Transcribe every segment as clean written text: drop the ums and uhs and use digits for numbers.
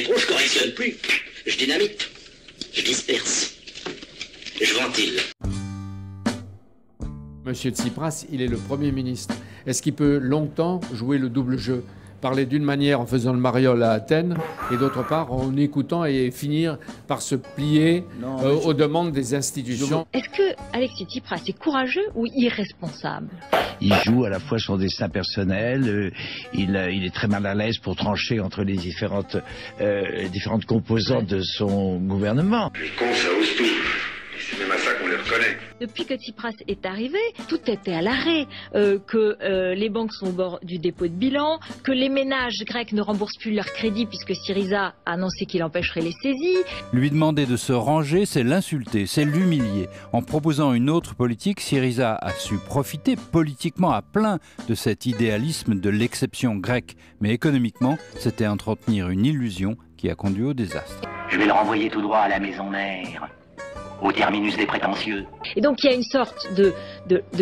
connais trop, je correctionne plus. Je dynamite, je disperse, je ventile. Monsieur Tsipras, il est le Premier ministre. Est-ce qu'il peut longtemps jouer le double jeu? Parler d'une manière en faisant le mariole à Athènes et d'autre part en écoutant et finir par se plier aux demandes des institutions. Est-ce que Alexis Tsipras est courageux ou irresponsable? Il joue à la fois son destin personnel, il est très mal à l'aise pour trancher entre les différentes composantes de son gouvernement. Les cons, ça ose tout. C'est même à ça qu'on les reconnaît. Depuis que Tsipras est arrivé, tout était à l'arrêt, que les banques sont au bord du dépôt de bilan, que les ménages grecs ne remboursent plus leur crédit puisque Syriza a annoncé qu'il empêcherait les saisies. Lui demander de se ranger, c'est l'insulter, c'est l'humilier. En proposant une autre politique, Syriza a su profiter politiquement à plein de cet idéalisme de l'exception grecque. Mais économiquement, c'était entretenir une illusion qui a conduit au désastre. Je vais le renvoyer tout droit à la maison mère, au terminus des prétentieux. Et donc il y a une sorte de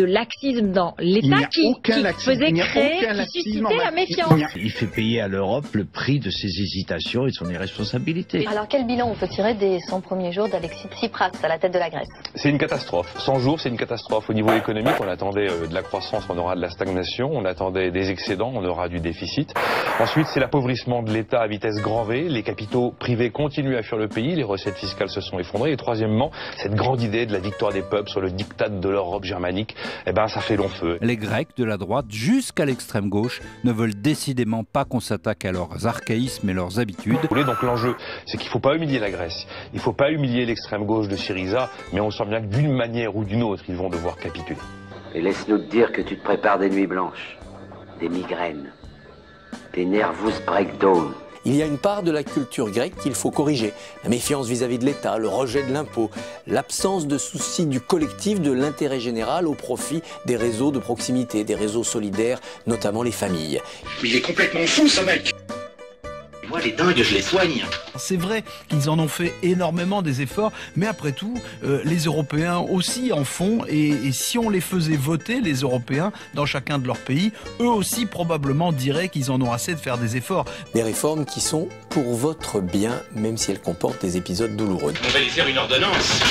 laxisme dans l'État qui faisait créer, qui suscitait la méfiance. Il fait payer à l'Europe le prix de ses hésitations et de son irresponsabilité. Alors quel bilan on peut tirer des 100 premiers jours d'Alexis Tsipras à la tête de la Grèce? C'est une catastrophe. 100 jours, c'est une catastrophe. Au niveau économique, on attendait de la croissance, on aura de la stagnation. On attendait des excédents, on aura du déficit. Ensuite, c'est l'appauvrissement de l'État à vitesse grand V. Les capitaux privés continuent à fuir le pays. Les recettes fiscales se sont effondrées. Et troisièmement, cette grande idée de la victoire des peuples sur le diktat de l'Europe germanique, eh ben, ça fait long feu. Les Grecs, de la droite jusqu'à l'extrême gauche, ne veulent décidément pas qu'on s'attaque à leurs archaïsmes et leurs habitudes. Donc l'enjeu, c'est qu'il ne faut pas humilier la Grèce. Il ne faut pas humilier l'extrême gauche de Syriza, mais on sent bien que d'une manière ou d'une autre, ils vont devoir capituler. Et laisse-nous te dire que tu te prépares des nuits blanches, des migraines, des nervous breakdowns. Il y a une part de la culture grecque qu'il faut corriger. La méfiance vis-à-vis de l'État, le rejet de l'impôt, l'absence de souci du collectif, de l'intérêt général au profit des réseaux de proximité, des réseaux solidaires, notamment les familles. Mais il est complètement fou, ce mec. Moi, les dingues, je les soigne. C'est vrai qu'ils en ont fait énormément des efforts, mais après tout, les Européens aussi en font, et si on les faisait voter, les Européens, dans chacun de leurs pays, eux aussi probablement diraient qu'ils en ont assez de faire des efforts. Des réformes qui sont pour votre bien, même si elles comportent des épisodes douloureux. On va lui faire une ordonnance.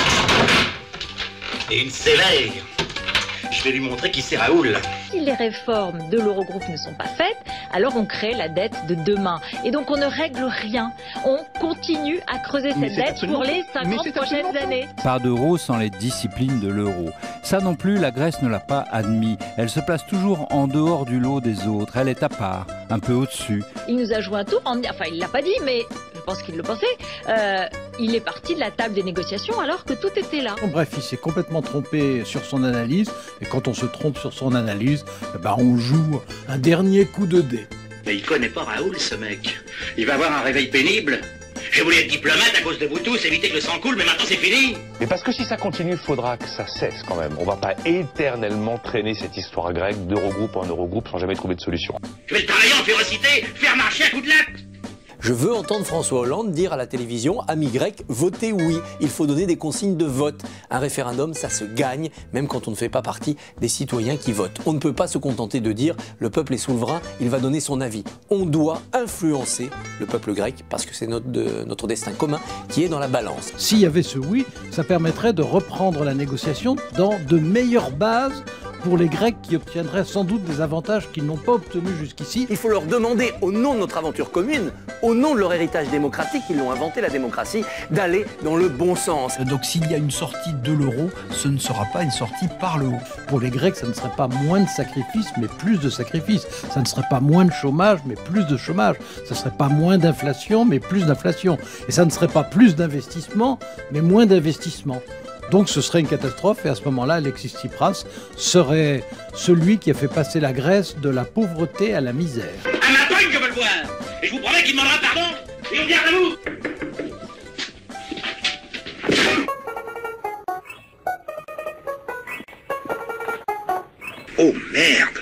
Et une sévère. Je vais lui montrer qui c'est Raoul. Si les réformes de l'Eurogroupe ne sont pas faites, alors on crée la dette de demain. Et donc on ne règle rien. On continue à creuser cette dette pour les 50 prochaines années. Pas d'euro sans les disciplines de l'euro. Ça non plus, la Grèce ne l'a pas admis. Elle se place toujours en dehors du lot des autres. Elle est à part, un peu au-dessus. Il nous a joué un tour, enfin il ne l'a pas dit, mais je pense qu'il le pensait. Il est parti de la table des négociations alors que tout était là. Bref, il s'est complètement trompé sur son analyse. Et quand on se trompe sur son analyse, on joue un dernier coup de dé. Mais il connaît pas Raoul, ce mec. Il va avoir un réveil pénible. J'ai voulu être diplomate à cause de vous tous, éviter que le sang coule, mais maintenant c'est fini. Mais parce que si ça continue, il faudra que ça cesse quand même. On va pas éternellement traîner cette histoire grecque d'Eurogroupe en Eurogroupe sans jamais trouver de solution. Je vais le travailler en férocité, faire marcher à coups de latte. Je veux entendre François Hollande dire à la télévision, amis grecs, votez oui. Il faut donner des consignes de vote. Un référendum, ça se gagne, même quand on ne fait pas partie des citoyens qui votent. On ne peut pas se contenter de dire, le peuple est souverain, il va donner son avis. On doit influencer le peuple grec, parce que c'est notre destin commun qui est dans la balance. S'il y avait ce oui, ça permettrait de reprendre la négociation dans de meilleures bases pour les Grecs qui obtiendraient sans doute des avantages qu'ils n'ont pas obtenus jusqu'ici. Il faut leur demander, au nom de notre aventure commune, au nom de leur héritage démocratique, ils l'ont inventé la démocratie, d'aller dans le bon sens. Donc s'il y a une sortie de l'euro, ce ne sera pas une sortie par le haut. Pour les Grecs, ça ne serait pas moins de sacrifices, mais plus de sacrifices. Ça ne serait pas moins de chômage, mais plus de chômage. Ça ne serait pas moins d'inflation, mais plus d'inflation. Et ça ne serait pas plus d'investissement, mais moins d'investissement. Donc ce serait une catastrophe et à ce moment-là, Alexis Tsipras serait celui qui a fait passer la Grèce de la pauvreté à la misère. À ma pogne, je veux le voir. Et je vous promets qu'il demandera pardon et on vient à vous. Oh merde.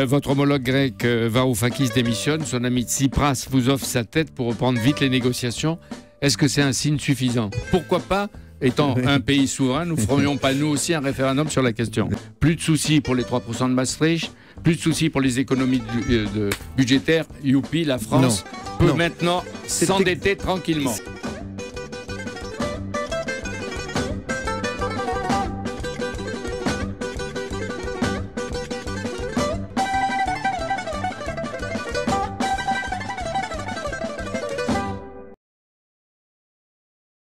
Votre homologue grec Varoufakis démissionne, son ami Tsipras vous offre sa tête pour reprendre vite les négociations. Est-ce que c'est un signe suffisant? Pourquoi pas étant un pays souverain, nous ferions pas nous aussi un référendum sur la question. Plus de soucis pour les 3% de Maastricht, plus de soucis pour les économies budgétaires. Youpi, la France peut maintenant s'endetter tranquillement.